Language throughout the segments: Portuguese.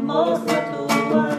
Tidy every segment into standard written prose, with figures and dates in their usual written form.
Mostra tua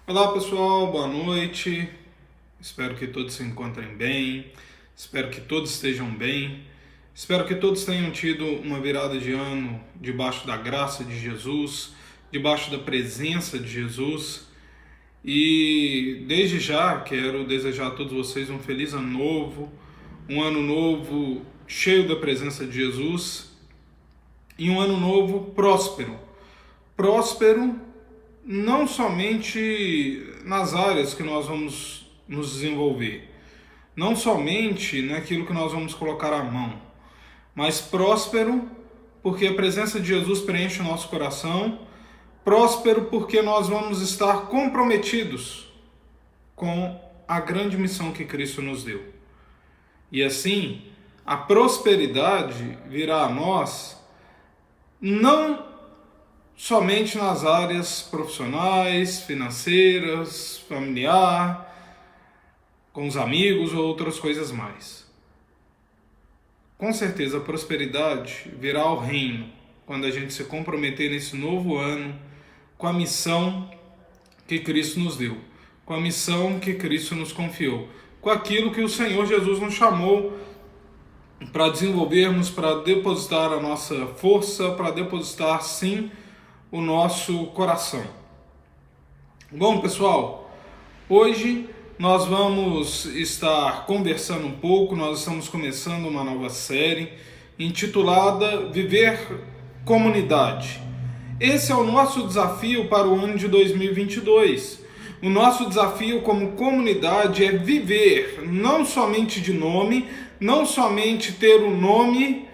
Olá pessoal, boa noite. Espero que todos se encontrem bem. Espero que todos estejam bem. Espero que todos tenham tido uma virada de ano debaixo da graça de Jesus, debaixo da presença de Jesus. E desde já quero desejar a todos vocês um feliz um ano novo cheio da presença de Jesus e um ano novo próspero. Próspero não somente nas áreas que nós vamos nos desenvolver, não somente naquilo que nós vamos colocar a mão, mas próspero porque a presença de Jesus preenche o nosso coração, próspero porque nós vamos estar comprometidos com a grande missão que Cristo nos deu. E assim, a prosperidade virá a nós não somente nas áreas profissionais, financeiras, familiar, com os amigos ou outras coisas mais. Com certeza a prosperidade virá ao reino quando a gente se comprometer nesse novo ano com a missão que Cristo nos deu, com a missão que Cristo nos confiou, com aquilo que o Senhor Jesus nos chamou para desenvolvermos, para depositar a nossa força, para depositar sim o nosso coração. Bom, pessoal, hoje nós vamos estar conversando um pouco, nós estamos começando uma nova série intitulada Viver Comunidade. Esse é o nosso desafio para o ano de 2022. O nosso desafio como comunidade é viver, não somente de nome, não somente ter o nome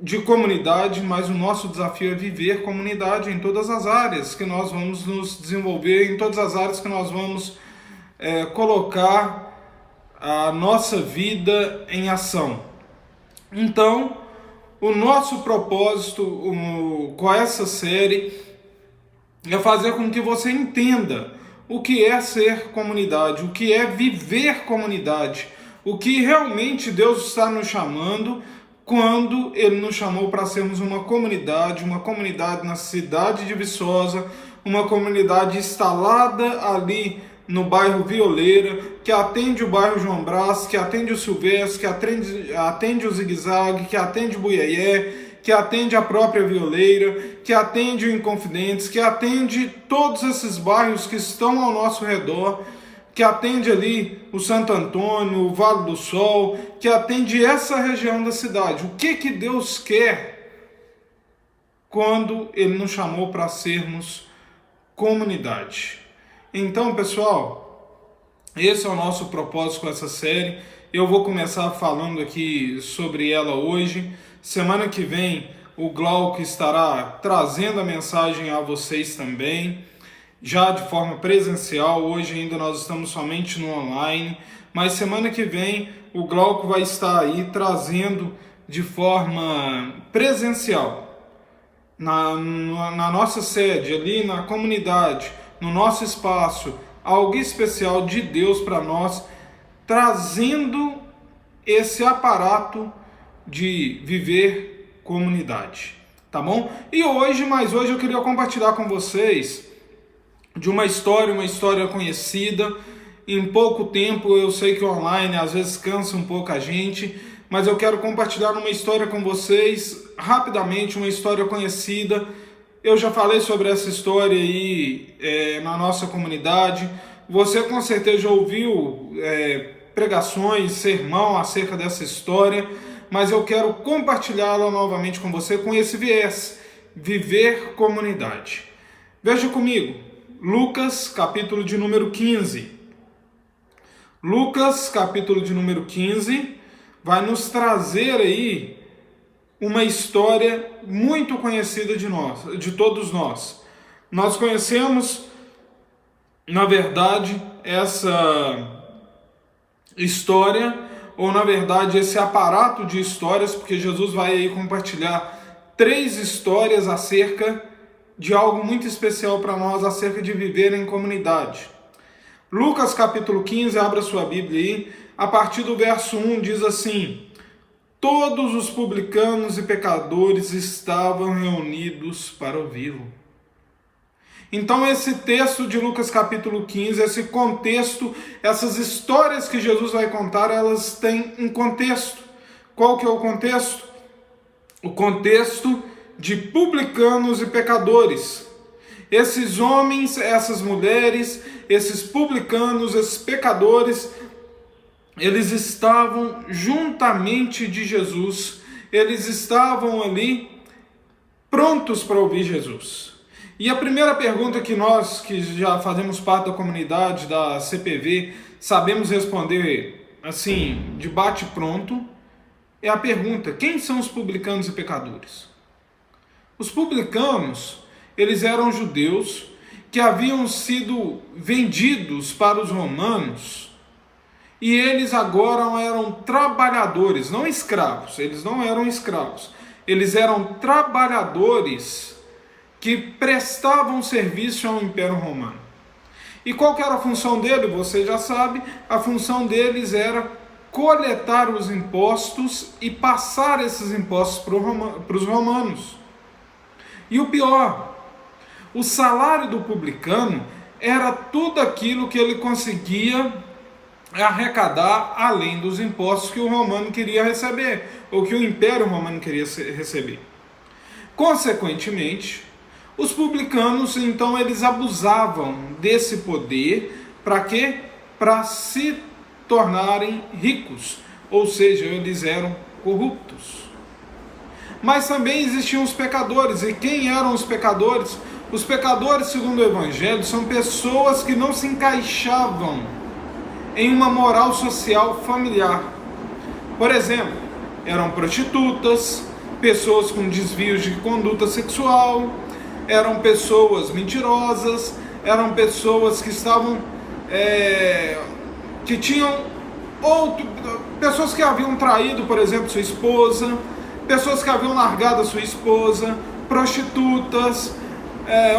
de comunidade, mas o nosso desafio é viver comunidade em todas as áreas que nós vamos nos desenvolver, em todas as áreas que nós vamos colocar a nossa vida em ação. Então, o nosso propósito com essa série é fazer com que você entenda o que é ser comunidade, o que é viver comunidade, o que realmente Deus está nos chamando quando Ele nos chamou para sermos uma comunidade na cidade de Viçosa, uma comunidade instalada ali no bairro Violeira, que atende o bairro João Brás, que atende o Silvestre, que atende o Zigue Zague, que atende o Buiaé, que atende a própria Violeira, que atende o Inconfidentes, que atende todos esses bairros que estão ao nosso redor, que atende ali o Santo Antônio, o Vale do Sol, que atende essa região da cidade. O que Deus quer quando Ele nos chamou para sermos comunidade? Então, pessoal, esse é o nosso propósito com essa série. Eu vou começar falando aqui sobre ela hoje. Semana que vem o Glauco estará trazendo a mensagem a vocês também, já de forma presencial. Hoje ainda nós estamos somente no online, mas semana que vem o Glauco vai estar aí trazendo de forma presencial, na nossa sede, ali na comunidade, no nosso espaço, algo especial de Deus para nós, trazendo esse aparato de viver comunidade, tá bom? Mas hoje eu queria compartilhar com vocês de uma história conhecida. Em pouco tempo, eu sei que online às vezes cansa um pouco a gente, mas eu quero compartilhar uma história com vocês rapidamente, uma história conhecida. Eu já falei sobre essa história aí na nossa comunidade. Você com certeza já ouviu pregações, sermão acerca dessa história, mas eu quero compartilhá-la novamente com você com esse viés, viver comunidade. Veja comigo, Lucas, capítulo de número 15. Lucas, capítulo de número 15, vai nos trazer aí uma história muito conhecida de todos nós. Nós conhecemos, na verdade, essa história, ou na verdade esse aparato de histórias, porque Jesus vai aí compartilhar 3 histórias acerca de algo muito especial para nós, acerca de viver em comunidade. Lucas capítulo 15, abra sua Bíblia aí, a partir do verso 1 diz assim: todos os publicanos e pecadores estavam reunidos para ouvi-lo. Então esse texto de Lucas capítulo 15, esse contexto, essas histórias que Jesus vai contar, elas têm um contexto. Qual que é o contexto? O contexto de publicanos e pecadores. Esses homens, essas mulheres, esses publicanos, esses pecadores, eles estavam juntamente de Jesus, eles estavam ali prontos para ouvir Jesus. E a primeira pergunta que nós, que já fazemos parte da comunidade da CPV, sabemos responder assim, de bate pronto, é a pergunta: quem são os publicanos e pecadores? Os publicanos, eles eram judeus que haviam sido vendidos para os romanos, e eles agora eram trabalhadores, não escravos. Eles não eram escravos, eles eram trabalhadores que prestavam serviço ao Império Romano. E qual que era a função dele? Você já sabe, a função deles era coletar os impostos e passar esses impostos para os romanos. E o pior, o salário do publicano era tudo aquilo que ele conseguia arrecadar além dos impostos que o romano queria receber, ou que o Império Romano queria receber. Consequentemente, os publicanos, então, eles abusavam desse poder para quê? Para se tornarem ricos, ou seja, eles eram corruptos. Mas também existiam os pecadores. E quem eram os pecadores? Os pecadores, segundo o Evangelho, são pessoas que não se encaixavam em uma moral social familiar. Por exemplo, eram prostitutas, pessoas com desvios de conduta sexual, eram pessoas mentirosas, eram pessoas que estavam, que tinham pessoas que haviam traído, por exemplo, sua esposa, pessoas que haviam largado a sua esposa, prostitutas,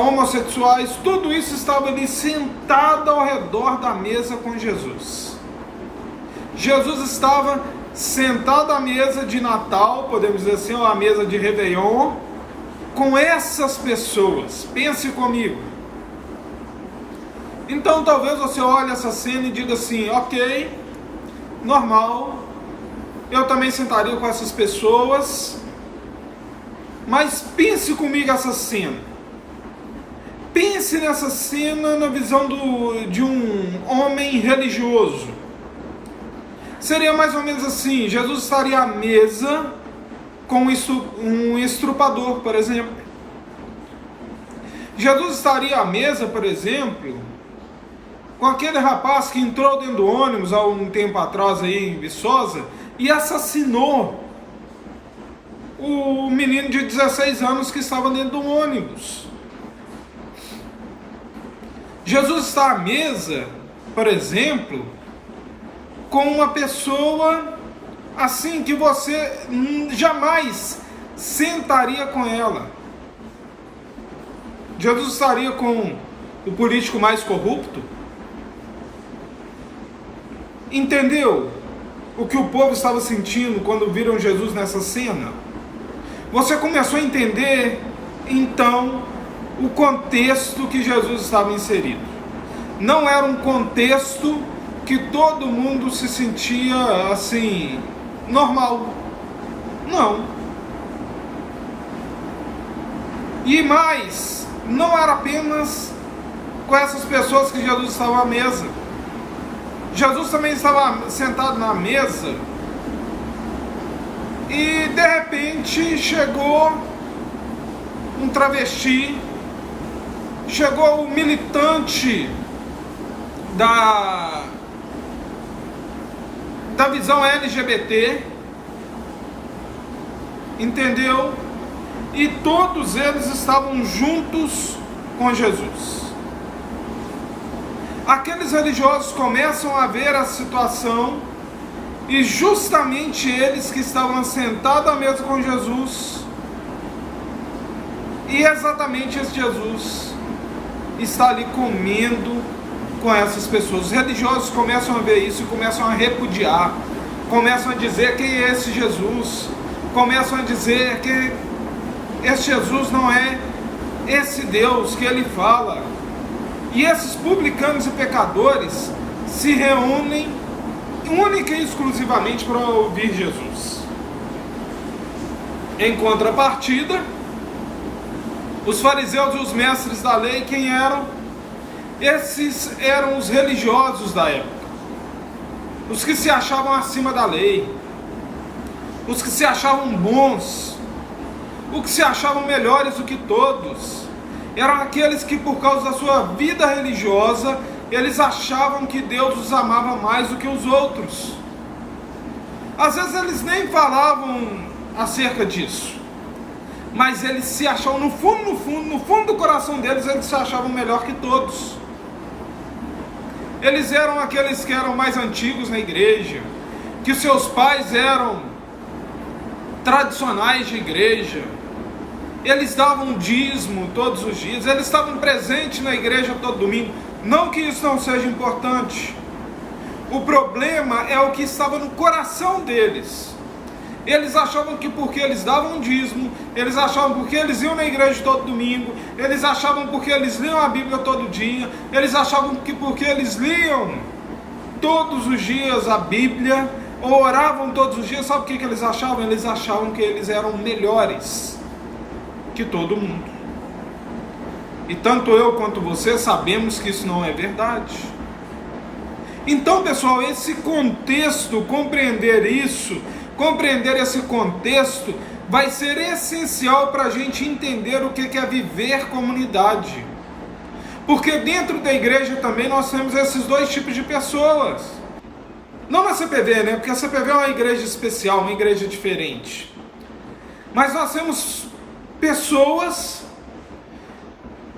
homossexuais, tudo isso estava ali sentado ao redor da mesa com Jesus. Jesus estava sentado à mesa de Natal, podemos dizer assim, ou à mesa de Réveillon, com essas pessoas. Pense comigo. Então talvez você olhe essa cena e diga assim: ok, normal, eu também sentaria com essas pessoas. Mas pense comigo essa cena. Pense nessa cena na visão de um homem religioso. Seria mais ou menos assim: Jesus estaria à mesa com um estrupador, por exemplo. Jesus estaria à mesa, por exemplo, com aquele rapaz que entrou dentro do ônibus há um tempo atrás aí em Viçosa e assassinou o menino de 16 anos que estava dentro do ônibus. Jesus está à mesa, por exemplo, com uma pessoa assim que você jamais sentaria com ela. Jesus estaria com o político mais corrupto? Entendeu o que o povo estava sentindo quando viram Jesus nessa cena? Você começou a entender, então, o contexto que Jesus estava inserido. Não era um contexto que todo mundo se sentia assim, normal. Não. E mais, não era apenas com essas pessoas que Jesus estava à mesa. Jesus também estava sentado na mesa e de repente chegou um travesti, chegou um militante da visão LGBT, entendeu? E todos eles estavam juntos com Jesus. Aqueles religiosos começam a ver a situação e justamente eles que estavam sentados à mesa com Jesus, e exatamente esse Jesus está ali comendo com essas pessoas. Os religiosos começam a ver isso e começam a repudiar, começam a dizer: quem é esse Jesus? Começam a dizer que esse Jesus não é esse Deus que ele fala. E esses publicanos e pecadores se reúnem única e exclusivamente para ouvir Jesus. Em contrapartida, os fariseus e os mestres da lei, quem eram? Esses eram os religiosos da época, os que se achavam acima da lei, os que se achavam bons, os que se achavam melhores do que todos. Eram aqueles que, por causa da sua vida religiosa, eles achavam que Deus os amava mais do que os outros. Às vezes eles nem falavam acerca disso, mas eles se achavam, no fundo do coração deles, eles se achavam melhor que todos. Eles eram aqueles que eram mais antigos na igreja, que seus pais eram tradicionais de igreja, eles davam dízimo todos os dias, eles estavam presentes na igreja todo domingo. Não que isso não seja importante, o problema é o que estava no coração deles. Eles achavam que porque eles davam dízimo, eles achavam porque eles iam na igreja todo domingo, eles achavam porque eles liam a Bíblia todo dia, eles achavam que porque eles liam todos os dias a Bíblia, ou oravam todos os dias, sabe o que eles achavam? Eles achavam que eles eram melhores que todo mundo. E tanto eu quanto você sabemos que isso não é verdade. Então, pessoal, esse contexto, compreender esse contexto vai ser essencial para a gente entender o que é viver comunidade. Porque dentro da igreja também nós temos esses dois tipos de pessoas. Não na CPV, né? Porque a CPV é uma igreja especial, uma igreja diferente. Mas nós temos pessoas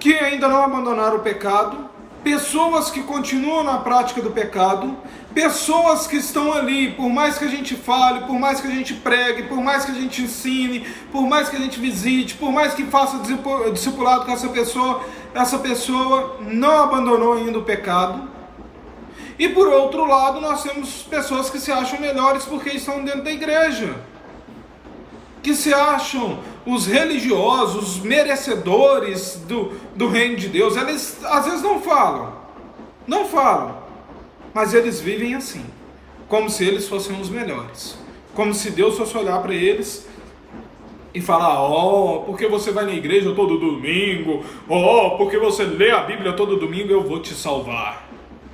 que ainda não abandonaram o pecado, pessoas que continuam na prática do pecado, pessoas que estão ali, por mais que a gente fale, por mais que a gente pregue, por mais que a gente ensine, por mais que a gente visite, por mais que faça discipulado com essa pessoa não abandonou ainda o pecado. E por outro lado, nós temos pessoas que se acham melhores porque estão dentro da igreja, que se acham os religiosos, os merecedores do reino de Deus. Eles às vezes não falam, mas eles vivem assim, como se eles fossem os melhores, como se Deus fosse olhar para eles e falar: porque você vai na igreja todo domingo, porque você lê a Bíblia todo domingo, eu vou te salvar.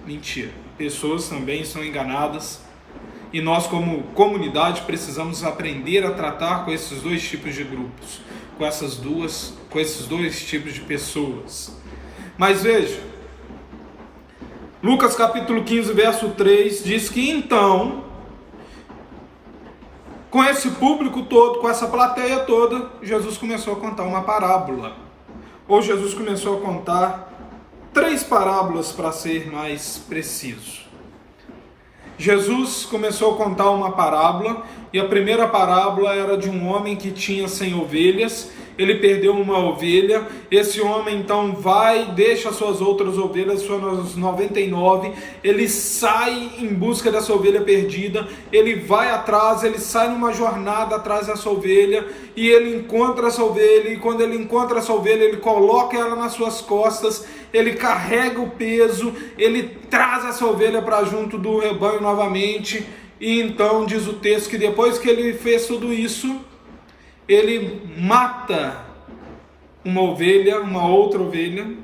Mentira, pessoas também são enganadas. E nós, como comunidade, precisamos aprender a tratar com esses dois tipos de grupos, com esses dois tipos de pessoas. Mas veja, Lucas capítulo 15, verso 3, diz que então, com esse público todo, com essa plateia toda, Jesus começou a contar uma parábola. Ou Jesus começou a contar 3 parábolas, para ser mais preciso. Jesus começou a contar uma parábola, e a primeira parábola era de um homem que tinha 100 ovelhas, ele perdeu uma ovelha, esse homem então vai, deixa as suas outras ovelhas, suas 99, ele sai em busca dessa ovelha perdida, ele vai atrás, ele sai numa jornada atrás dessa ovelha, e ele encontra essa ovelha, e quando ele encontra essa ovelha, ele coloca ela nas suas costas, ele carrega o peso, ele traz essa ovelha para junto do rebanho novamente, e então diz o texto que depois que ele fez tudo isso, ele mata uma outra ovelha,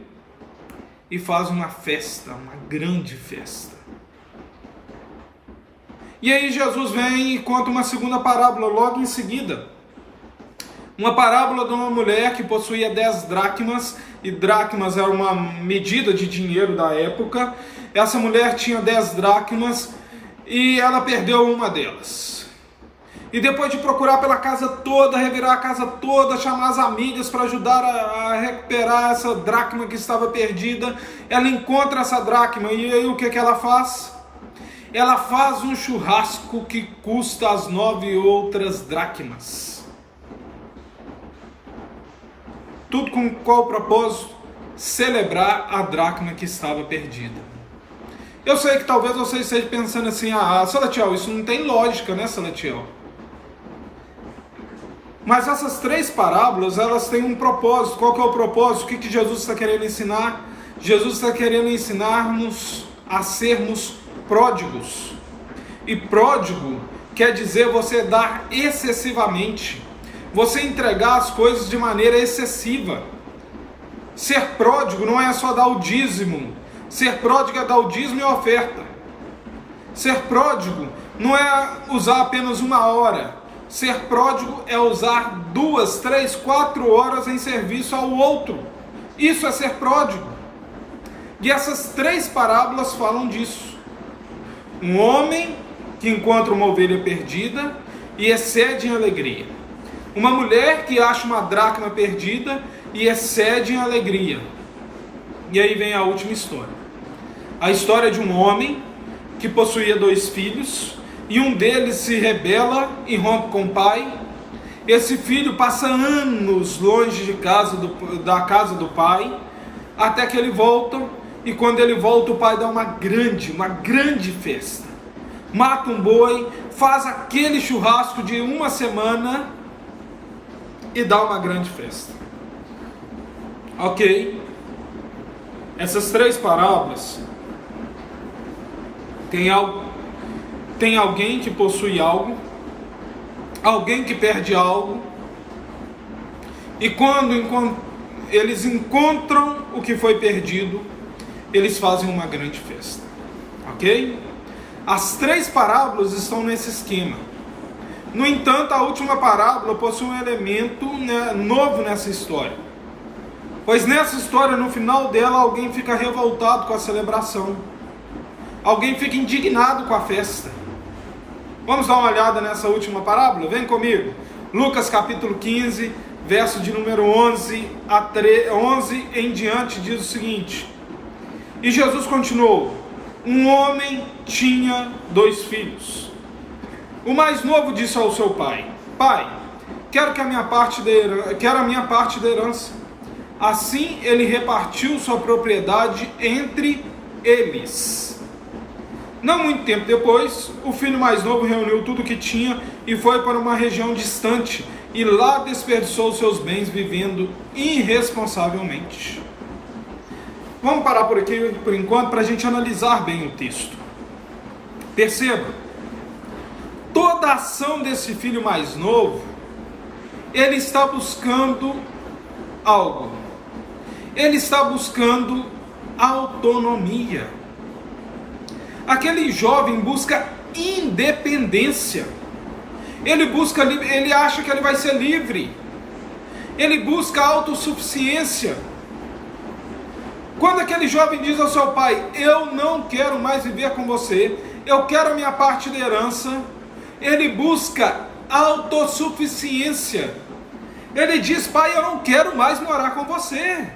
e faz uma festa, uma grande festa. E aí Jesus vem e conta uma segunda parábola logo em seguida. Uma parábola de uma mulher que possuía 10 dracmas, e dracmas era uma medida de dinheiro da época. Essa mulher tinha 10 dracmas e ela perdeu uma delas. E depois de procurar pela casa toda, revirar a casa toda, chamar as amigas para ajudar a recuperar essa dracma que estava perdida, ela encontra essa dracma, e aí o que ela faz? Ela faz um churrasco que custa as 9 outras dracmas. Tudo com qual propósito? Celebrar a dracma que estava perdida. Eu sei que talvez você esteja pensando assim: Salatiel, isso não tem lógica, né, Salatiel? Mas essas 3 parábolas, elas têm um propósito. Qual que é o propósito? O que Jesus está querendo ensinar? Jesus está querendo ensinar-nos a sermos pródigos. E pródigo quer dizer você dar excessivamente, você entregar as coisas de maneira excessiva. Ser pródigo não é só dar o dízimo. Ser pródigo é dar o dízimo e a oferta. Ser pródigo não é usar apenas 1 hora. Ser pródigo é usar 2, 3, 4 horas em serviço ao outro. Isso é ser pródigo. E essas 3 parábolas falam disso. Um homem que encontra uma ovelha perdida e excede em alegria. Uma mulher que acha uma dracma perdida e excede em alegria. E aí vem a última história. A história de um homem que possuía 2 filhos, e um deles se rebela e rompe com o pai. Esse filho passa anos longe da casa do pai, até que ele volta, e quando ele volta, o pai dá uma grande festa. Mata um boi, faz aquele churrasco de 1 semana e dá uma grande festa. Ok? Essas 3 parábolas tem alguém que possui algo, alguém que perde algo, e quando eles encontram o que foi perdido, eles fazem uma grande festa. Ok? As 3 parábolas estão nesse esquema. No entanto, a última parábola possui um elemento novo nessa história. Pois nessa história, no final dela, alguém fica revoltado com a celebração. Alguém fica indignado com a festa. Vamos dar uma olhada nessa última parábola? Vem comigo. Lucas capítulo 15, verso de número 11 em diante, diz o seguinte: E Jesus continuou: Um homem tinha 2 filhos. O mais novo disse ao seu pai: Pai, quero a minha parte da herança. Assim ele repartiu sua propriedade entre eles. Não muito tempo depois, o filho mais novo reuniu tudo o que tinha e foi para uma região distante, e lá desperdiçou seus bens vivendo irresponsavelmente. Vamos parar por aqui por enquanto para a gente analisar bem o texto. Perceba, toda a ação desse filho mais novo, ele está buscando algo. Ele está buscando autonomia. Aquele jovem busca independência. Ele acha que ele vai ser livre. Ele busca autossuficiência. Quando aquele jovem diz ao seu pai: eu não quero mais viver com você, eu quero a minha parte da herança, ele busca autossuficiência. Ele diz: pai, eu não quero mais morar com você.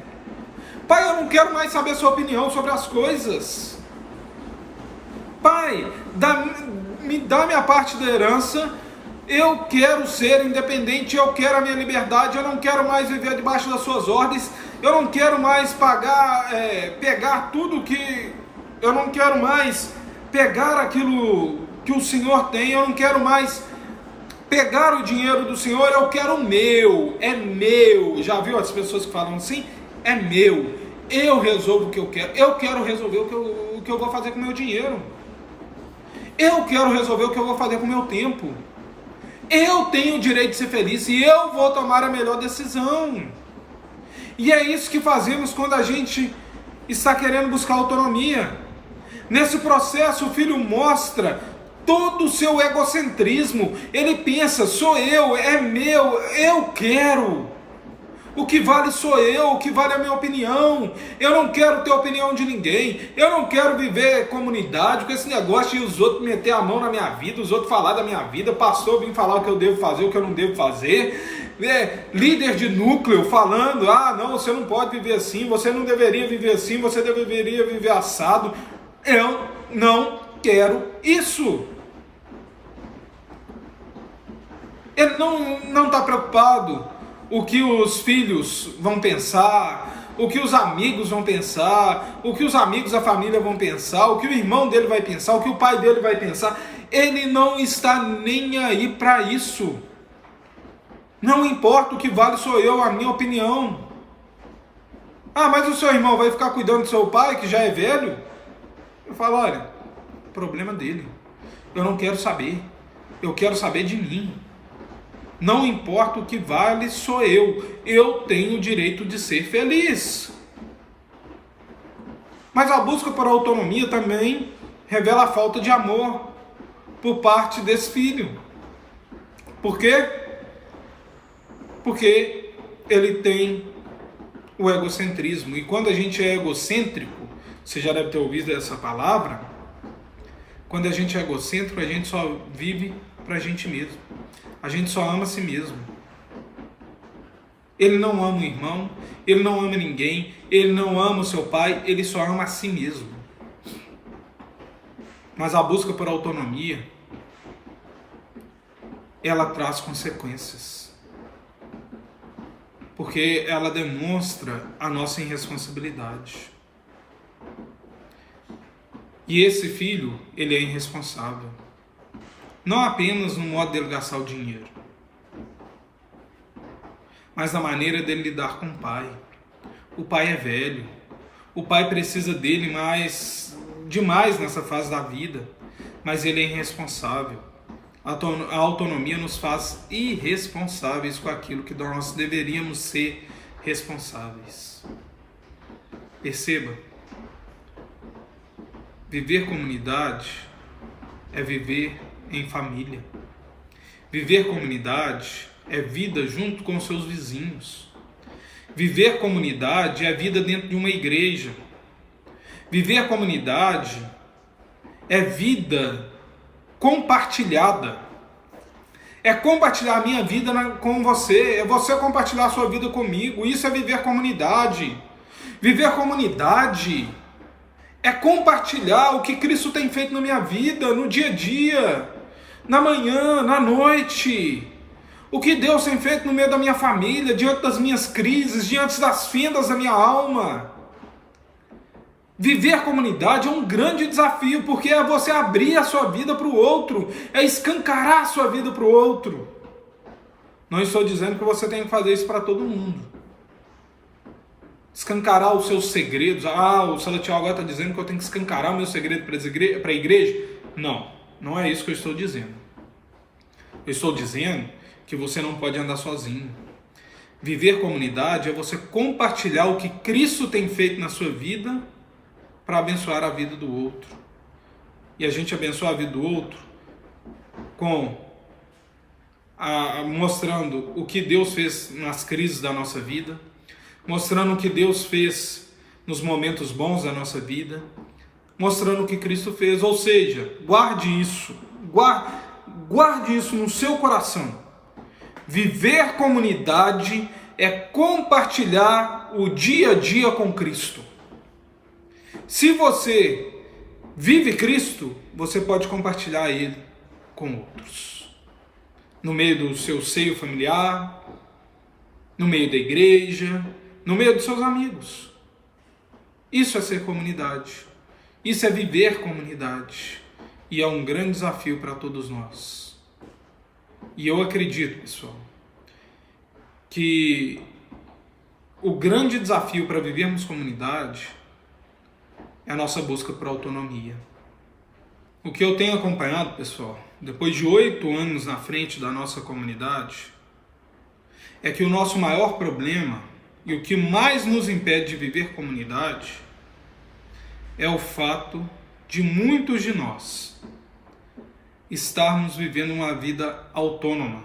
Pai, eu não quero mais saber sua opinião sobre as coisas. Pai, me dá minha parte da herança, eu quero ser independente, eu quero a minha liberdade, eu não quero mais viver debaixo das suas ordens, eu não quero mais pegar tudo que... Eu não quero mais pegar aquilo que o Senhor tem, eu não quero mais pegar o dinheiro do Senhor, eu quero o meu, é meu. Já viu as pessoas que falam assim? É meu, eu resolvo o que eu quero resolver o que eu vou fazer com o meu dinheiro. Eu quero resolver o que eu vou fazer com o meu tempo. Eu tenho o direito de ser feliz e eu vou tomar a melhor decisão. E é isso que fazemos quando a gente está querendo buscar autonomia. Nesse processo, o filho mostra todo o seu egocentrismo. Ele pensa: sou eu, é meu, eu quero. O que vale sou eu, o que vale é a minha opinião. Eu não quero ter opinião de ninguém. Eu não quero viver comunidade com esse negócio de os outros meter a mão na minha vida, os outros falar da minha vida, pastor vir falar o que eu devo fazer, o que eu não devo fazer. Líder de núcleo falando: ah, não, você não pode viver assim, você não deveria viver assim, você deveria viver assado. Eu não quero isso. Ele não está preocupado o que os filhos vão pensar, o que os amigos vão pensar, o que os amigos da família vão pensar, o que o irmão dele vai pensar, o que o pai dele vai pensar. Ele não está nem aí para isso. Não importa, o que vale sou eu, a minha opinião. Ah, mas o seu irmão vai ficar cuidando do seu pai, que já é velho? Eu falo, olha, problema dele. Eu não quero saber. Eu quero saber de mim. Não importa, o que vale sou eu. Eu tenho o direito de ser feliz. Mas a busca por autonomia também revela a falta de amor por parte desse filho. Por quê? Porque ele tem o egocentrismo. E quando a gente é egocêntrico, você já deve ter ouvido essa palavra, quando a gente é egocêntrico, a gente só vive pra gente mesmo. A gente só ama a si mesmo. Ele não ama o irmão, ele não ama ninguém, ele não ama o seu pai, ele só ama a si mesmo. Mas a busca por autonomia, ela traz consequências. Porque ela demonstra a nossa irresponsabilidade. E esse filho, ele é irresponsável. Não apenas no modo dele gastar o dinheiro, mas na maneira dele lidar com o pai. O pai é velho. O pai precisa dele demais nessa fase da vida, mas ele é irresponsável. A autonomia nos faz irresponsáveis com aquilo que nós deveríamos ser responsáveis. Perceba, viver comunidade é viver em família. Viver comunidade é vida junto com seus vizinhos. Viver comunidade é vida dentro de uma igreja. Viver comunidade é vida compartilhada. É compartilhar a minha vida com você, é você compartilhar a sua vida comigo. Isso é viver comunidade. Viver comunidade é compartilhar o que Cristo tem feito na minha vida, no dia a dia, na manhã, na noite. O que Deus tem feito no meio da minha família, diante das minhas crises, diante das fendas da minha alma. Viver comunidade é um grande desafio, porque é você abrir a sua vida para o outro, é escancarar a sua vida para o outro. Não estou dizendo que você tem que fazer isso para todo mundo. Escancarar os seus segredos. O Salatiel agora está dizendo que eu tenho que escancarar o meu segredo para a igreja. Não é isso que eu estou dizendo. Eu estou dizendo que você não pode andar sozinho. Viver comunidade é você compartilhar o que Cristo tem feito na sua vida para abençoar a vida do outro. E a gente abençoa a vida do outro mostrando o que Deus fez nas crises da nossa vida, mostrando o que Deus fez nos momentos bons da nossa vida, mostrando o que Cristo fez. Ou seja, guarde isso, guarde isso no seu coração. Viver comunidade é compartilhar o dia a dia com Cristo. Se você vive Cristo, você pode compartilhar Ele com outros. No meio do seu seio familiar, no meio da igreja, no meio dos seus amigos. Isso é ser comunidade. Isso é viver comunidade. E é um grande desafio para todos nós. E eu acredito, pessoal, que o grande desafio para vivermos comunidade é a nossa busca por autonomia. O que eu tenho acompanhado, pessoal, depois de 8 anos na frente da nossa comunidade, é que o nosso maior problema e o que mais nos impede de viver comunidade é o fato de muitos de nós estarmos vivendo uma vida autônoma.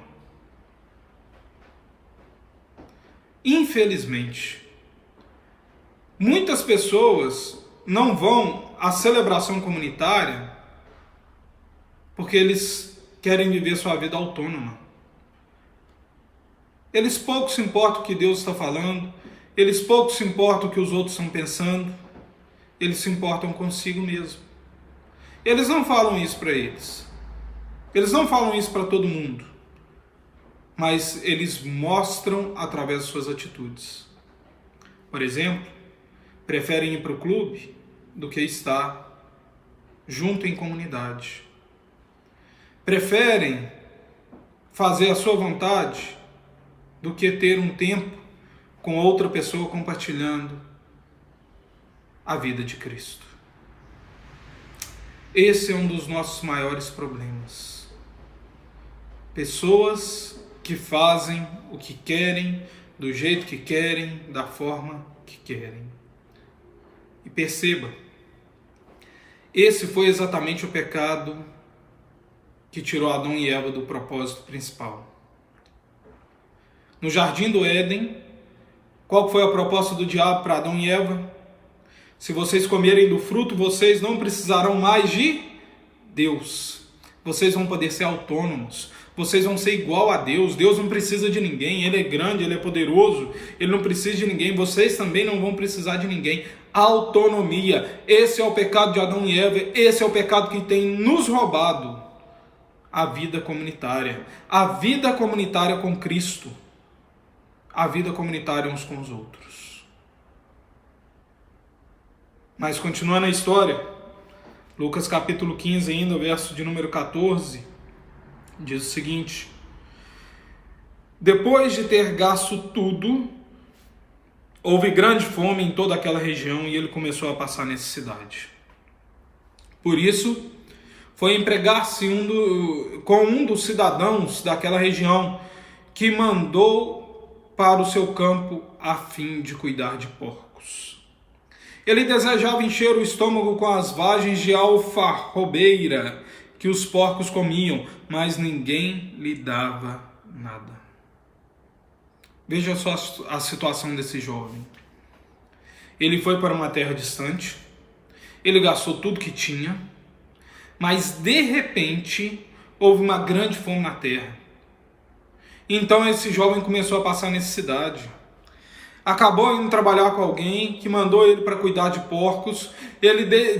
Infelizmente, muitas pessoas não vão à celebração comunitária porque eles querem viver sua vida autônoma. Eles pouco se importam o que Deus está falando, eles pouco se importam o que os outros estão pensando, eles se importam consigo mesmo. Eles não falam isso para eles. Eles não falam isso para todo mundo. Mas eles mostram através de suas atitudes. Por exemplo, preferem ir para o clube do que estar junto em comunidade. Preferem fazer a sua vontade do que ter um tempo com outra pessoa compartilhando a vida de Cristo. Esse é um dos nossos maiores problemas. Pessoas que fazem o que querem, do jeito que querem, da forma que querem. E perceba, esse foi exatamente o pecado que tirou Adão e Eva do propósito principal. No jardim do Éden, qual foi a proposta do diabo para Adão e Eva? Se vocês comerem do fruto, vocês não precisarão mais de Deus. Vocês vão poder ser autônomos. Vocês vão ser igual a Deus. Deus não precisa de ninguém. Ele é grande, Ele é poderoso. Ele não precisa de ninguém. Vocês também não vão precisar de ninguém. Autonomia. Esse é o pecado de Adão e Eva. Esse é o pecado que tem nos roubado a vida comunitária. A vida comunitária com Cristo. A vida comunitária uns com os outros. Mas continuando a história, Lucas capítulo 15 ainda, verso de número 14, diz o seguinte: depois de ter gasto tudo, houve grande fome em toda aquela região e ele começou a passar necessidade. Por isso, foi empregar-se com um dos cidadãos daquela região, que mandou para o seu campo a fim de cuidar de porcos. Ele desejava encher o estômago com as vagens de alfarrobeira que os porcos comiam, mas ninguém lhe dava nada. Veja só a situação desse jovem. Ele foi para uma terra distante, ele gastou tudo que tinha, mas de repente houve uma grande fome na terra. Então esse jovem começou a passar necessidade. Acabou indo trabalhar com alguém que mandou ele para cuidar de porcos.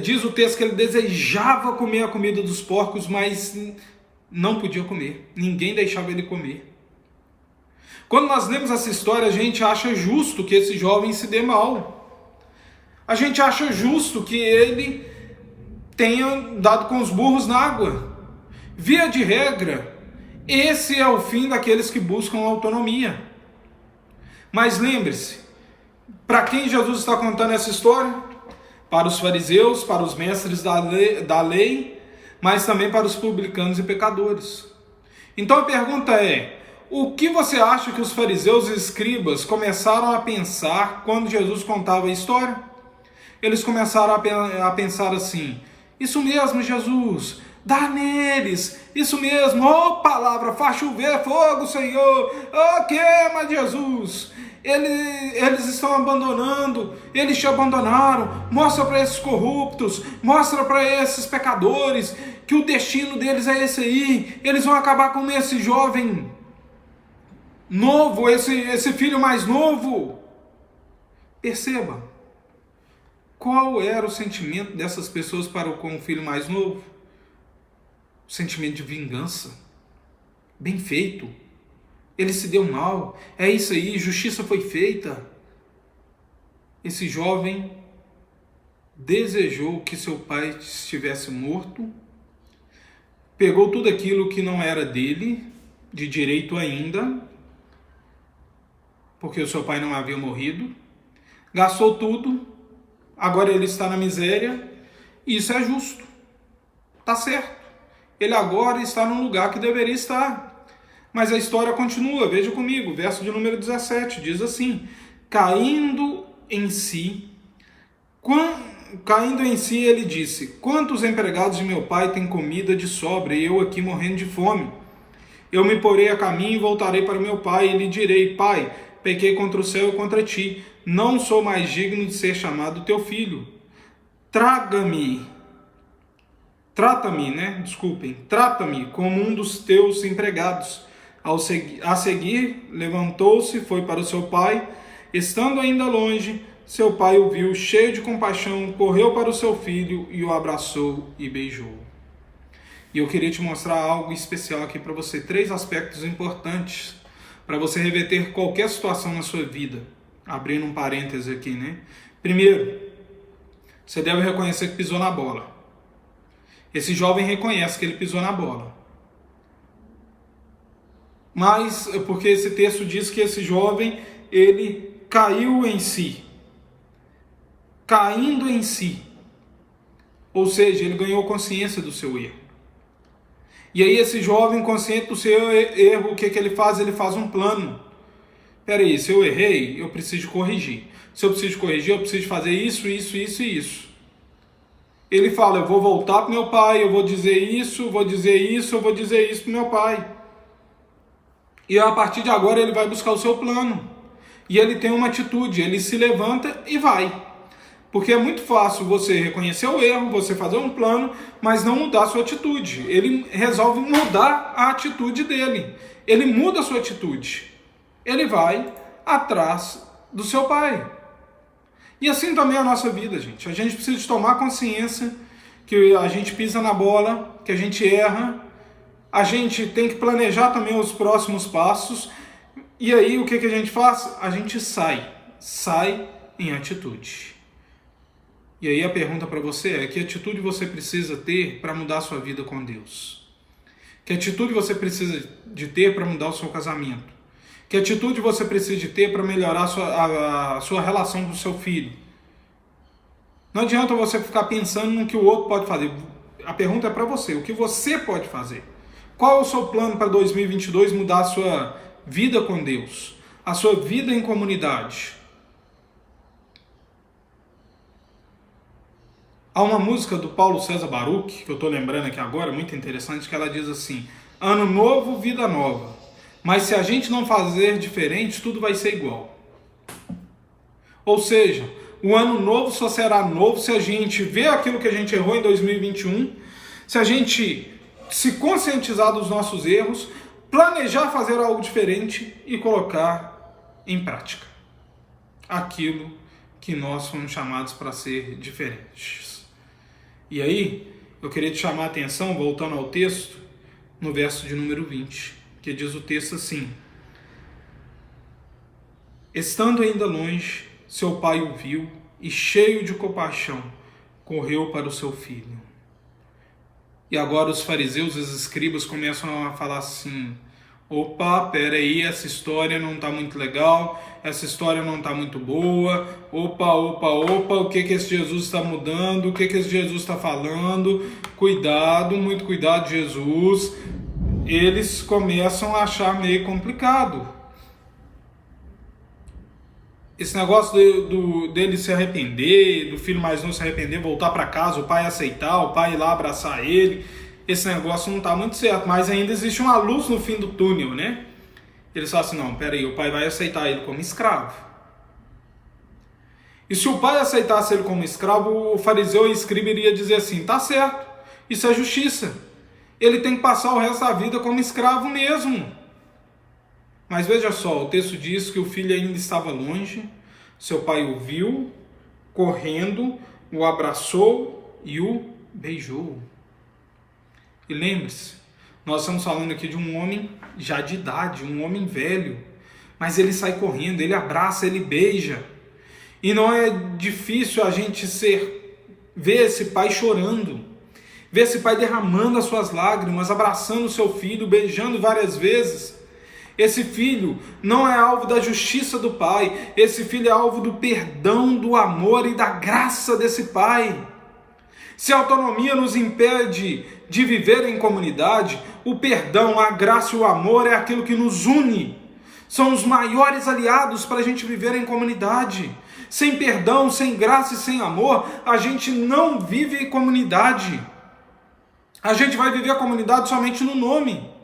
Diz o texto que ele desejava comer a comida dos porcos, mas não podia comer. Ninguém deixava ele comer. Quando nós lemos essa história, a gente acha justo que esse jovem se dê mal. A gente acha justo que ele tenha dado com os burros na água. Via de regra, esse é o fim daqueles que buscam autonomia. Mas lembre-se, para quem Jesus está contando essa história? Para os fariseus, para os mestres da lei, mas também para os publicanos e pecadores. Então a pergunta é: o que você acha que os fariseus e escribas começaram a pensar quando Jesus contava a história? Eles começaram a pensar assim: isso mesmo, Jesus, dá neles, isso mesmo, palavra, faz chover fogo, Senhor, queima, Jesus. Eles estão abandonando, eles te abandonaram. Mostra para esses corruptos, mostra para esses pecadores que o destino deles é esse aí. Eles vão acabar com esse jovem novo, esse filho mais novo. Perceba, qual era o sentimento dessas pessoas para com o filho mais novo? O sentimento de vingança. Bem feito. Ele se deu mal. É isso aí, justiça foi feita. Esse jovem desejou que seu pai estivesse morto, pegou tudo aquilo que não era dele, de direito ainda, porque o seu pai não havia morrido, gastou tudo, agora ele está na miséria, e isso é justo. Está certo. Ele agora está no lugar que deveria estar. Mas a história continua, veja comigo, verso de número 17, diz assim: caindo em si, ele disse: quantos empregados de meu pai têm comida de sobra e eu aqui morrendo de fome? Eu me porei a caminho e voltarei para meu pai e lhe direi: pai, pequei contra o céu e contra ti, não sou mais digno de ser chamado teu filho. Trata-me como um dos teus empregados. A seguir, levantou-se, foi para o seu pai. Estando ainda longe, seu pai o viu, cheio de compaixão, correu para o seu filho e o abraçou e beijou. E eu queria te mostrar algo especial aqui para você, 3 aspectos importantes para você reverter qualquer situação na sua vida. Abrindo um parêntese aqui, né? Primeiro, você deve reconhecer que pisou na bola. Esse jovem reconhece que ele pisou na bola. mas porque esse texto diz que esse jovem, ele caiu em si, caindo em si, ou seja, ele ganhou consciência do seu erro. E aí esse jovem, consciente do seu erro, o que ele faz? Ele faz um plano. Peraí, se eu errei, eu preciso corrigir. Se eu preciso corrigir, eu preciso fazer isso, isso, isso e isso. Ele fala, eu vou voltar para meu pai, eu vou dizer isso, vou dizer isso, eu vou dizer isso para meu pai. E a partir de agora ele vai buscar o seu plano. E ele tem uma atitude, ele se levanta e vai. Porque é muito fácil você reconhecer o erro, você fazer um plano, mas não mudar a sua atitude. Ele resolve mudar a atitude dele. Ele muda a sua atitude. Ele vai atrás do seu pai. E assim também é a nossa vida, gente. A gente precisa de tomar consciência que a gente pisa na bola, que a gente erra. A gente tem que planejar também os próximos passos. E aí o que a gente faz? A gente sai em atitude. E aí a pergunta para você é: que atitude você precisa ter para mudar a sua vida com Deus? Que atitude você precisa de ter para mudar o seu casamento? Que atitude você precisa de ter para melhorar a sua relação com o seu filho? Não adianta você ficar pensando no que o outro pode fazer. A pergunta é para você: o que você pode fazer? Qual é o seu plano para 2022 mudar a sua vida com Deus? A sua vida em comunidade? Há uma música do Paulo César Baruch, que eu estou lembrando aqui agora, muito interessante, que ela diz assim: ano novo, vida nova. Mas se a gente não fazer diferente, tudo vai ser igual. Ou seja, o ano novo só será novo se a gente ver aquilo que a gente errou em 2021, se a gente se conscientizar dos nossos erros, planejar fazer algo diferente e colocar em prática aquilo que nós fomos chamados para ser diferentes. E aí, eu queria te chamar a atenção, voltando ao texto, no verso de número 20. Que diz o texto assim: estando ainda longe, seu pai o viu e, cheio de compaixão, correu para o seu filho. E agora os fariseus e os escribas começam a falar assim: opa, peraí, essa história não está muito legal, essa história não está muito boa, opa, o que esse Jesus está mudando, o que esse Jesus está falando, cuidado, muito cuidado, Jesus. Eles começam a achar meio complicado. Esse negócio dele se arrepender, do filho mais novo se arrepender, voltar para casa, o pai aceitar, o pai ir lá abraçar ele, esse negócio não está muito certo, mas ainda existe uma luz no fim do túnel, né? Eles falam assim: não, peraí, o pai vai aceitar ele como escravo. E se o pai aceitasse ele como escravo, o fariseu e escriba iria dizer assim: tá certo, isso é justiça. Ele tem que passar o resto da vida como escravo mesmo. Mas veja só, o texto diz que o filho ainda estava longe, seu pai o viu, correndo, o abraçou e o beijou. E lembre-se, nós estamos falando aqui de um homem já de idade, um homem velho, mas ele sai correndo, ele abraça, ele beija. E não é difícil a gente ver esse pai chorando, ver esse pai derramando as suas lágrimas, abraçando o seu filho, beijando várias vezes. Esse filho não é alvo da justiça do pai, esse filho é alvo do perdão, do amor e da graça desse pai. Se a autonomia nos impede de viver em comunidade, o perdão, a graça e o amor é aquilo que nos une. São os maiores aliados para a gente viver em comunidade. Sem perdão, sem graça e sem amor, a gente não vive em comunidade. A gente vai viver a comunidade somente no nome.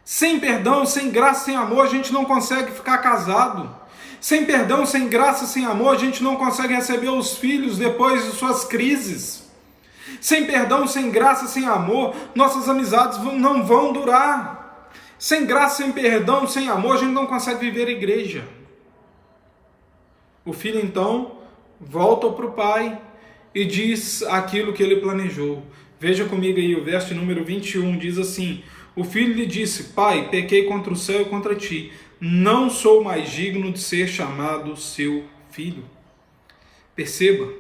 Sem perdão, sem graça, sem amor, a gente não consegue ficar casado. Sem perdão, sem graça, sem amor, a gente não consegue receber os filhos depois de suas crises. Sem perdão, sem graça, sem amor, nossas amizades não vão durar. Sem graça, sem perdão, sem amor, a gente não consegue viver a igreja. O filho então volta para o pai e diz aquilo que ele planejou. Veja comigo aí, o verso número 21 diz assim: o filho lhe disse: pai, pequei contra o céu e contra ti, não sou mais digno de ser chamado seu filho. Perceba,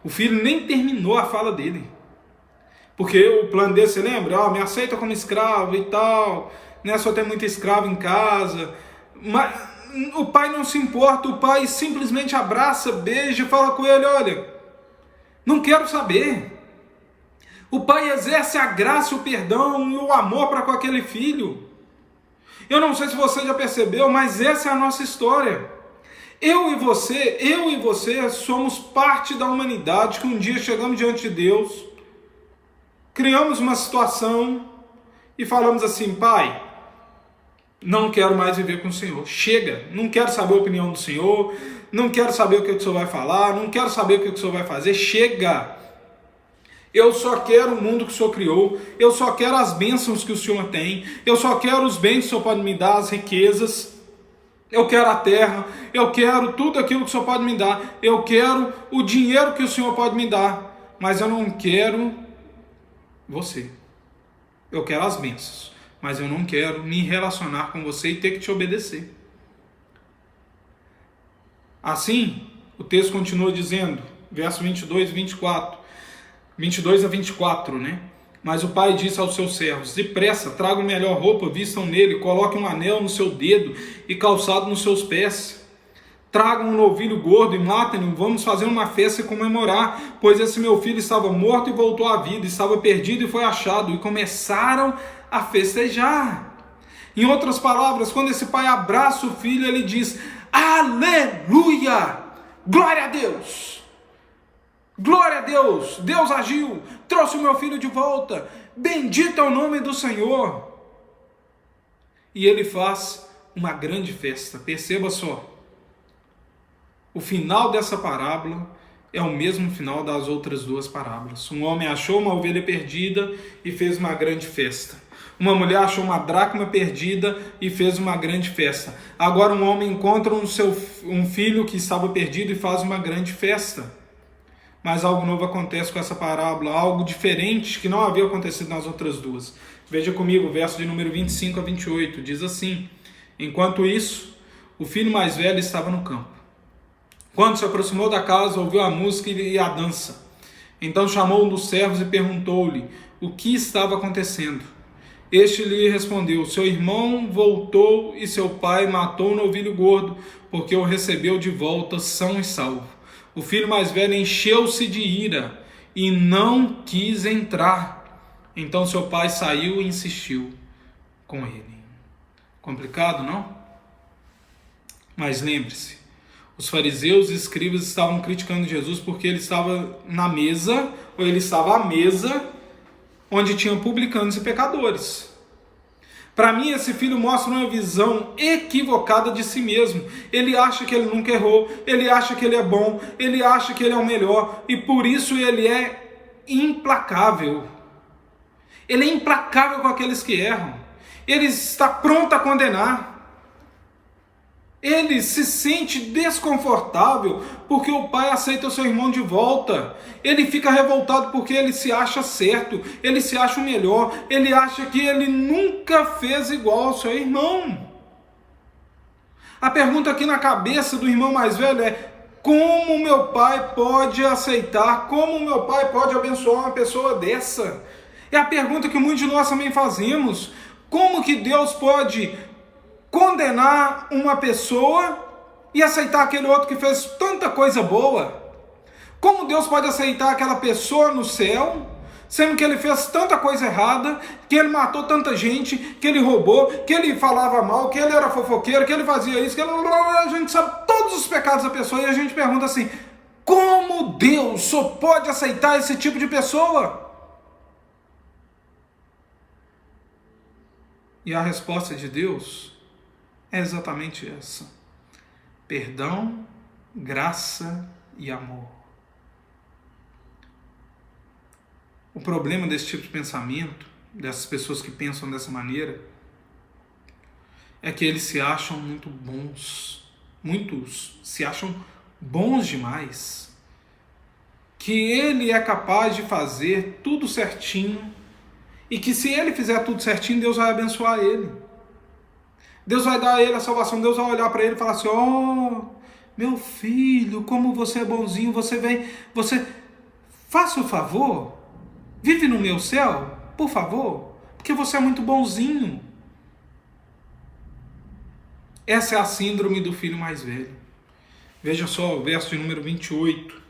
o filho nem terminou a fala dele, porque o plano dele, você lembra? Me aceita como escravo e tal, né? Só tem muito escravo em casa. Mas o pai não se importa, o pai simplesmente abraça, beija e fala com ele: olha, não quero saber. O pai exerce a graça, o perdão e o amor para com aquele filho. Eu não sei se você já percebeu, mas essa é a nossa história. Eu e você somos parte da humanidade que um dia chegamos diante de Deus, criamos uma situação e falamos assim: pai, não quero mais viver com o Senhor. Chega, não quero saber a opinião do Senhor, não quero saber o que o Senhor vai falar, não quero saber o que o Senhor vai fazer. Chega! Eu só quero o mundo que o Senhor criou, eu só quero as bênçãos que o Senhor tem, eu só quero os bens que o Senhor pode me dar, as riquezas, eu quero a terra, eu quero tudo aquilo que o Senhor pode me dar, eu quero o dinheiro que o Senhor pode me dar, mas eu não quero você. Eu quero as bênçãos, mas eu não quero me relacionar com você e ter que te obedecer. Assim, o texto continua dizendo, verso 22 e 24, 22 a 24, né? Mas o pai disse aos seus servos: depressa, tragam melhor roupa, vistam nele, coloquem um anel no seu dedo e calçado nos seus pés. Tragam um novilho gordo e matem-no, vamos fazer uma festa e comemorar, pois esse meu filho estava morto e voltou à vida, estava perdido e foi achado. E começaram a festejar. Em outras palavras, quando esse pai abraça o filho, ele diz: aleluia, glória a Deus. Glória a Deus, Deus agiu, trouxe o meu filho de volta, bendito é o nome do Senhor. E ele faz uma grande festa. Perceba só, o final dessa parábola é o mesmo final das outras duas parábolas. Um homem achou uma ovelha perdida e fez uma grande festa. Uma mulher achou uma dracma perdida e fez uma grande festa. Agora um homem encontra um filho que estava perdido e faz uma grande festa. Mas algo novo acontece com essa parábola, algo diferente que não havia acontecido nas outras duas. Veja comigo o verso de número 25 a 28, diz assim: enquanto isso, o filho mais velho estava no campo. Quando se aproximou da casa, ouviu a música e a dança. Então chamou um dos servos e perguntou-lhe o que estava acontecendo. Este lhe respondeu: seu irmão voltou e seu pai matou o novilho gordo, porque o recebeu de volta são e salvo. O filho mais velho encheu-se de ira e não quis entrar. Então seu pai saiu e insistiu com ele. Complicado, não? Mas lembre-se, os fariseus e escribas estavam criticando Jesus porque ele estava na mesa, ou ele estava à mesa, onde tinham publicanos e pecadores. Para mim, esse filho mostra uma visão equivocada de si mesmo. Ele acha que ele nunca errou, ele acha que ele é bom, ele acha que ele é o melhor, e por isso ele é implacável. Ele é implacável com aqueles que erram. Ele está pronto a condenar. Ele se sente desconfortável porque o pai aceita o seu irmão de volta. Ele fica revoltado porque ele se acha certo, ele se acha o melhor, ele acha que ele nunca fez igual ao seu irmão. A pergunta aqui na cabeça do irmão mais velho é: como meu pai pode aceitar, como meu pai pode abençoar uma pessoa dessa? É a pergunta que muitos de nós também fazemos. Como que Deus pode condenar uma pessoa e aceitar aquele outro que fez tanta coisa boa? Como Deus pode aceitar aquela pessoa no céu, sendo que ele fez tanta coisa errada, que ele matou tanta gente, que ele roubou, que ele falava mal, que ele era fofoqueiro, que ele fazia isso, que ele... a gente sabe todos os pecados da pessoa e a gente pergunta assim: como Deus só pode aceitar esse tipo de pessoa? E a resposta de Deus é exatamente essa: perdão, graça e amor. O problema desse tipo de pensamento, dessas pessoas que pensam dessa maneira, é que eles se acham muito bons. Muitos se acham bons demais. Que ele é capaz de fazer tudo certinho e que se ele fizer tudo certinho, Deus vai abençoar ele. Deus vai dar a ele a salvação. Deus vai olhar para ele e falar assim: oh, meu filho, como você é bonzinho, você faça o favor, vive no meu céu, por favor, porque você é muito bonzinho. Essa é a síndrome do filho mais velho. Veja só, o verso de número 28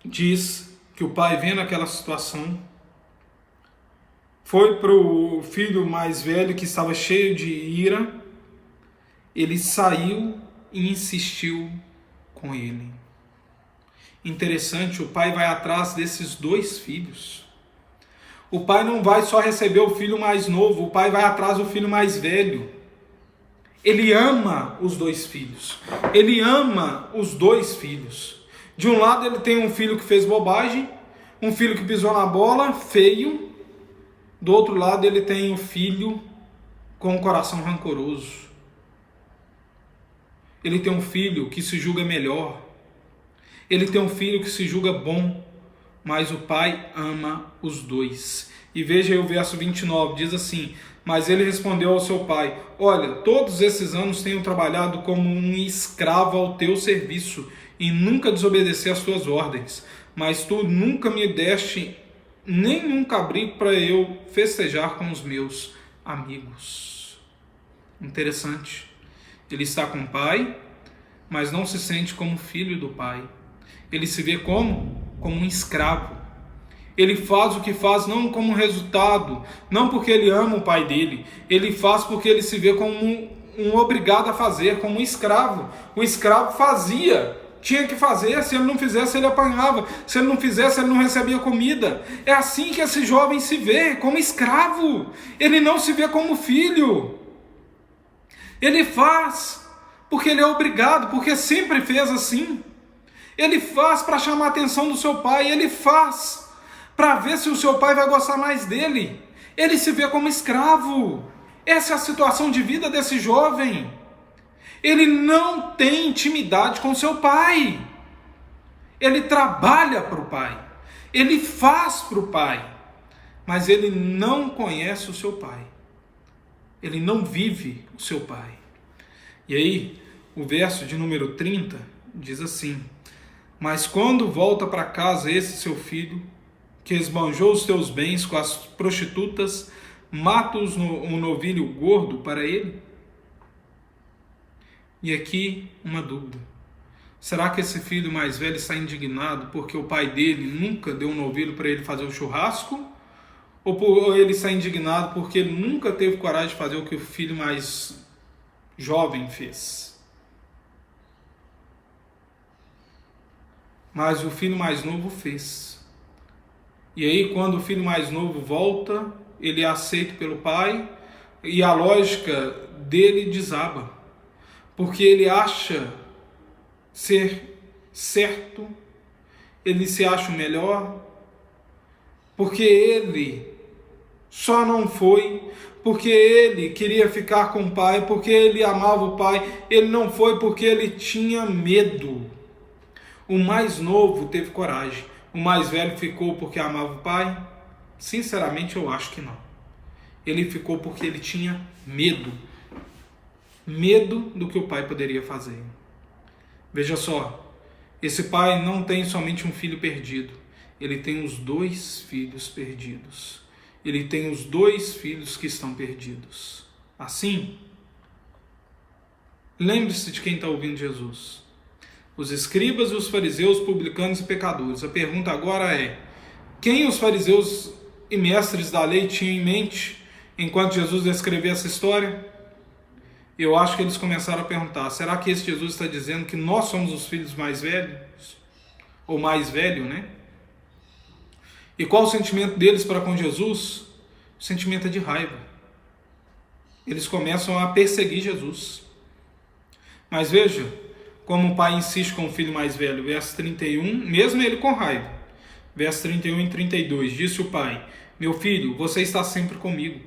diz que o pai, vendo aquela situação, foi para o filho mais velho que estava cheio de ira, ele saiu e insistiu com ele. Interessante, o pai vai atrás desses dois filhos. O pai não vai só receber o filho mais novo, o pai vai atrás do filho mais velho. Ele ama os dois filhos. Ele ama os dois filhos. De um lado ele tem um filho que fez bobagem, um filho que pisou na bola, feio. Do outro lado ele tem um filho com um coração rancoroso. Ele tem um filho que se julga melhor. Ele tem um filho que se julga bom. Mas o pai ama os dois. E veja aí o verso 29, diz assim: mas ele respondeu ao seu pai: olha, todos esses anos tenho trabalhado como um escravo ao teu serviço e nunca desobedeci às tuas ordens. Mas tu nunca me deste nenhum cabrito para eu festejar com os meus amigos. Interessante. Ele está com o pai, mas não se sente como filho do pai. Ele se vê como um escravo. Ele faz o que faz não como resultado, não porque ele ama o pai dele. Ele faz porque ele se vê como um obrigado a fazer, como um escravo. O escravo fazia, tinha que fazer. Se ele não fizesse, ele apanhava. Se ele não fizesse, ele não recebia comida. É assim que esse jovem se vê, como escravo. Ele não se vê como filho. Ele faz porque ele é obrigado, porque sempre fez assim. Ele faz para chamar a atenção do seu pai. Ele faz para ver se o seu pai vai gostar mais dele. Ele se vê como escravo. Essa é a situação de vida desse jovem. Ele não tem intimidade com seu pai. Ele trabalha para o pai. Ele faz para o pai. Mas ele não conhece o seu pai. Ele não vive o seu pai. E aí, o verso de número 30 diz assim: mas quando volta para casa esse seu filho, que esbanjou os teus bens com as prostitutas, mata-os um novilho gordo para ele? E aqui uma dúvida. Será que esse filho mais velho está indignado porque o pai dele nunca deu um novilho para ele fazer o churrasco? Ou ele está indignado porque ele nunca teve coragem de fazer o que o filho mais jovem fez? Mas o filho mais novo fez. E aí, quando o filho mais novo volta, ele é aceito pelo pai e a lógica dele desaba. Porque ele acha ser certo, ele se acha o melhor, porque ele só não foi, porque ele queria ficar com o pai, porque ele amava o pai, ele não foi porque ele tinha medo. O mais novo teve coragem. O mais velho ficou porque amava o pai? Sinceramente, eu acho que não. Ele ficou porque ele tinha medo. Medo do que o pai poderia fazer. Veja só, esse pai não tem somente um filho perdido. Ele tem os dois filhos perdidos. Ele tem os dois filhos que estão perdidos. Assim, lembre-se de quem está ouvindo Jesus. Os escribas e os fariseus, publicanos e pecadores. A pergunta agora é: quem os fariseus e mestres da lei tinham em mente enquanto Jesus descrevia essa história? Eu acho que eles começaram a perguntar: será que esse Jesus está dizendo que nós somos os filhos mais velhos? Ou mais velho, né? E qual o sentimento deles para com Jesus? O sentimento é de raiva. Eles começam a perseguir Jesus. Mas veja como o pai insiste com o filho mais velho. Verso 31, mesmo ele com raiva. Verso 31 e 32, disse o pai: meu filho, você está sempre comigo.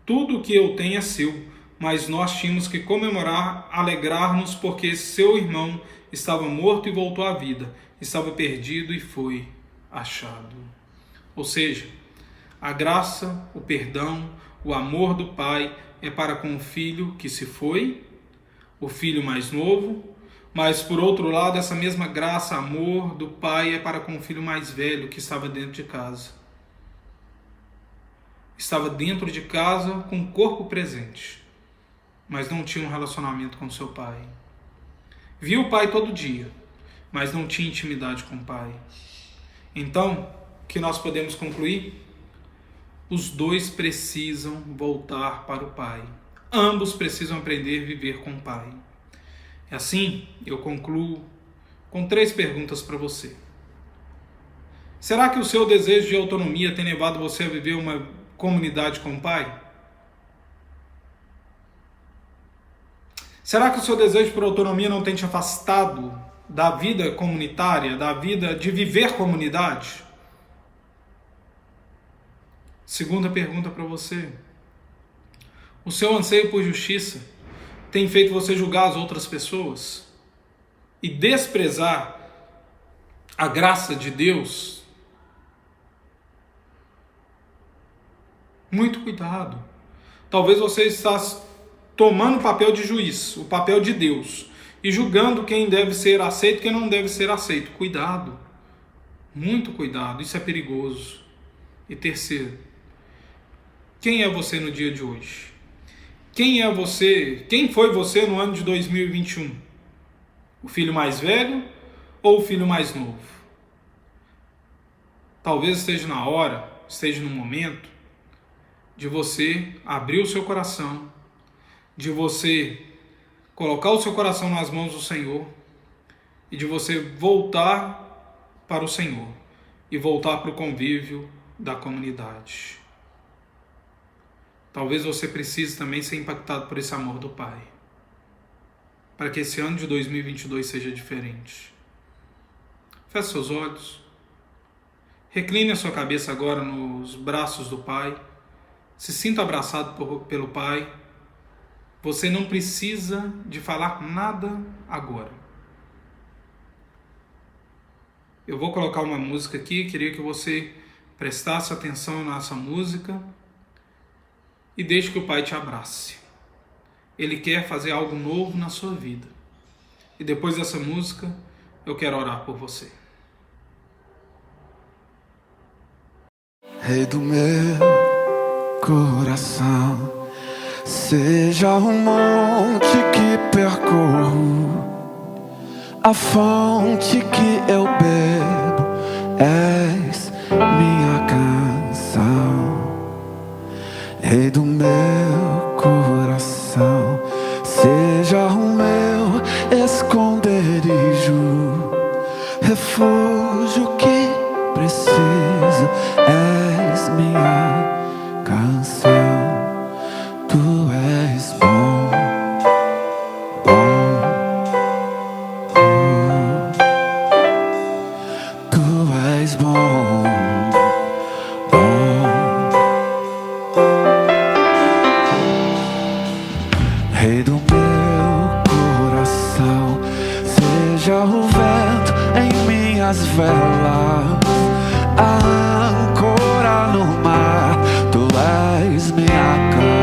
Tudo o que eu tenho é seu. Mas nós tínhamos que comemorar, alegrar-nos, porque seu irmão estava morto e voltou à vida. Estava perdido e foi achado. Ou seja, a graça, o perdão, o amor do pai é para com o filho que se foi, o filho mais novo. Mas, por outro lado, essa mesma graça, amor do pai é para com o filho mais velho que estava dentro de casa. Estava dentro de casa com o corpo presente. mas não tinha um relacionamento com seu pai. Via o pai todo dia, mas não tinha intimidade com o pai. Então, o que nós podemos concluir? Os dois precisam voltar para o pai. Ambos precisam aprender a viver com o pai. Assim, eu concluo com 3 perguntas para você. Será que o seu desejo de autonomia tem levado você a viver uma comunidade com o pai? Será que o seu desejo por autonomia não tem te afastado da vida comunitária, da vida de viver comunidade? Segunda pergunta para você. O seu anseio por justiça tem feito você julgar as outras pessoas e desprezar a graça de Deus? Muito cuidado. Talvez você está tomando o papel de juiz, o papel de Deus, e julgando quem deve ser aceito e quem não deve ser aceito. Cuidado. Muito cuidado. Isso é perigoso. E terceiro, quem é você no dia de hoje? Quem é você? Quem foi você no ano de 2021? O filho mais velho ou o filho mais novo? Talvez esteja na hora, esteja no momento de você abrir o seu coração, de você colocar o seu coração nas mãos do Senhor e de você voltar para o Senhor e voltar para o convívio da comunidade. Talvez você precise também ser impactado por esse amor do Pai, para que esse ano de 2022 seja diferente. Feche seus olhos. Recline a sua cabeça agora nos braços do Pai. Se sinta abraçado pelo Pai. Você não precisa de falar nada agora. Eu vou colocar uma música aqui. Queria que você prestasse atenção nessa música e deixe que o Pai te abrace. Ele quer fazer algo novo na sua vida. E depois dessa música, eu quero orar por você. Rei do meu coração, seja o monte que percorro, a fonte que eu bebo, és minha canção. Rei do meu coração, seja o meu esconderijo, refúgio que preciso, és minha canção. Tu és bom, bom, tu és bom, bom. Rei do meu coração, seja o vento em minhas velas, a âncora no mar, tu és minha canção.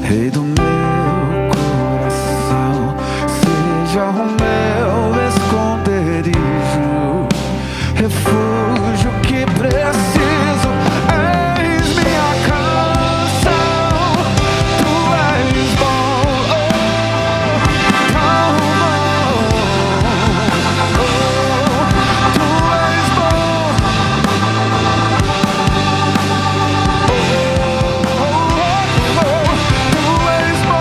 Rei do meu coração, seja o meu esconderijo, refúgio que preciso, és minha canção. Tu és bom, tão bom, tu és bom, tu és bom.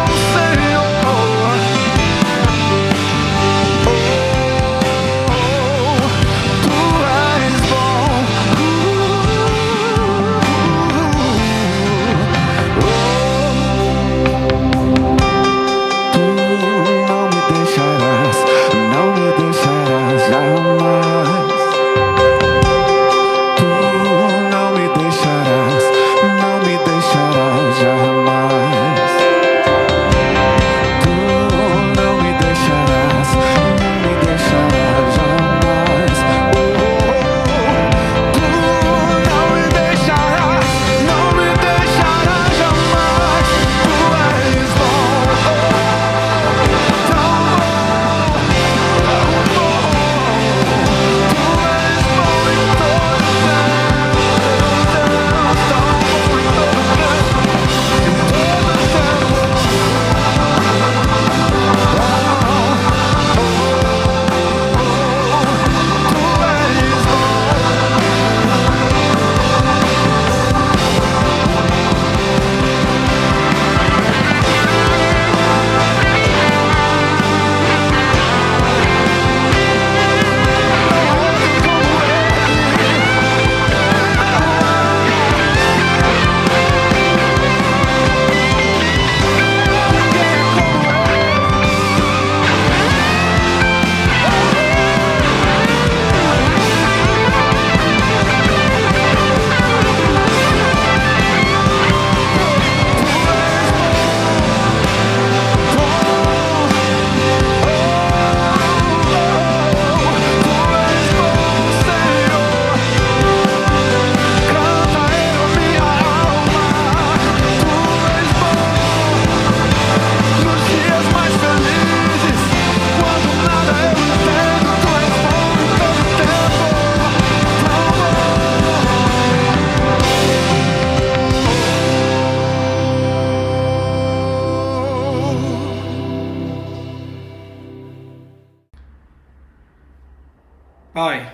Pai,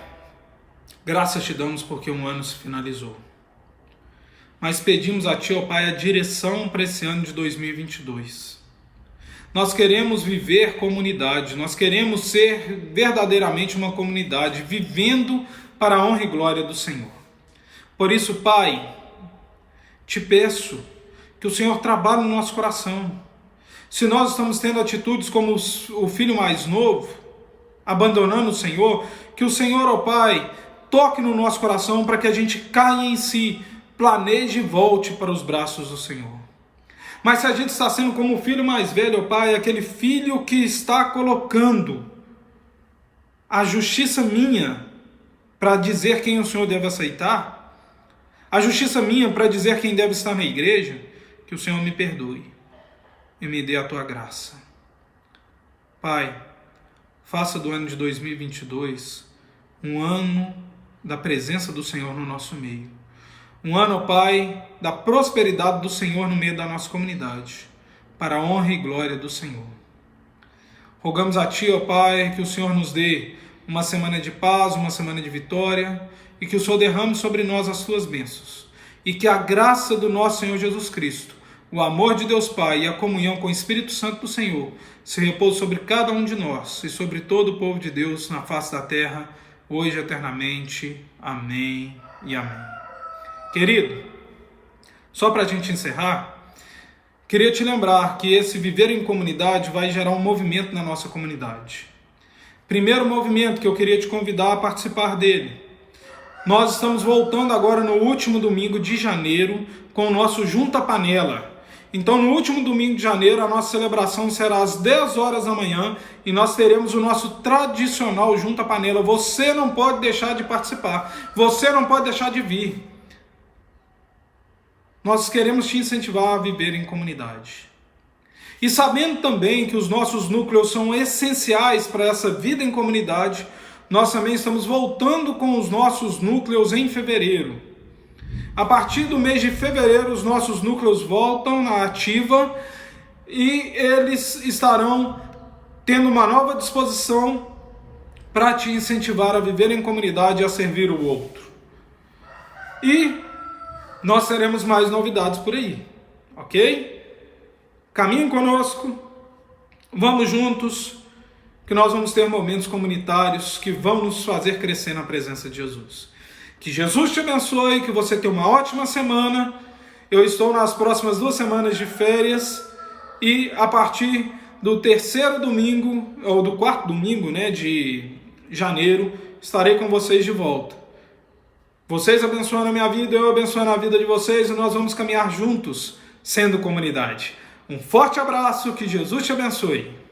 graças te damos porque um ano se finalizou. Mas pedimos a Ti, ó Pai, a direção para esse ano de 2022. Nós queremos viver comunidade, nós queremos ser verdadeiramente uma comunidade, vivendo para a honra e glória do Senhor. Por isso, Pai, te peço que o Senhor trabalhe no nosso coração. Se nós estamos tendo atitudes como o filho mais novo, abandonando o Senhor, que o Senhor, ó Pai, toque no nosso coração para que a gente caia em si, planeje e volte para os braços do Senhor. Mas se a gente está sendo como o filho mais velho, ó Pai, aquele filho que está colocando a justiça minha para dizer quem o Senhor deve aceitar, a justiça minha para dizer quem deve estar na igreja, que o Senhor me perdoe e me dê a Tua graça. Pai, faça do ano de 2022 um ano da presença do Senhor no nosso meio. Um ano, ó Pai, da prosperidade do Senhor no meio da nossa comunidade, para a honra e glória do Senhor. Rogamos a Ti, ó Pai, que o Senhor nos dê uma semana de paz, uma semana de vitória, e que o Senhor derrame sobre nós as Suas bênçãos, e que a graça do nosso Senhor Jesus Cristo, o amor de Deus Pai e a comunhão com o Espírito Santo do Senhor se repouse sobre cada um de nós e sobre todo o povo de Deus na face da terra, hoje e eternamente. Amém e amém. Querido, só para a gente encerrar, queria te lembrar que esse viver em comunidade vai gerar um movimento na nossa comunidade. Primeiro movimento que eu queria te convidar a participar dele. Nós estamos voltando agora no último domingo de janeiro com o nosso Junta Panela. Então, no último domingo de janeiro, a nossa celebração será às 10 horas da manhã e nós teremos o nosso tradicional Junta Panela. Você não pode deixar de participar, você não pode deixar de vir. Nós queremos te incentivar a viver em comunidade. E sabendo também que os nossos núcleos são essenciais para essa vida em comunidade, nós também estamos voltando com os nossos núcleos em fevereiro. A partir do mês de fevereiro, os nossos núcleos voltam na ativa e eles estarão tendo uma nova disposição para te incentivar a viver em comunidade e a servir o outro. E nós teremos mais novidades por aí, ok? Caminhem conosco, vamos juntos, que nós vamos ter momentos comunitários que vão nos fazer crescer na presença de Jesus. Que Jesus te abençoe, que você tenha uma ótima semana. Eu estou nas próximas 2 semanas de férias e a partir do 3º domingo, ou do 4º domingo, de janeiro, estarei com vocês de volta. Vocês abençoando a minha vida, eu abençoando a vida de vocês e nós vamos caminhar juntos, sendo comunidade. Um forte abraço, que Jesus te abençoe.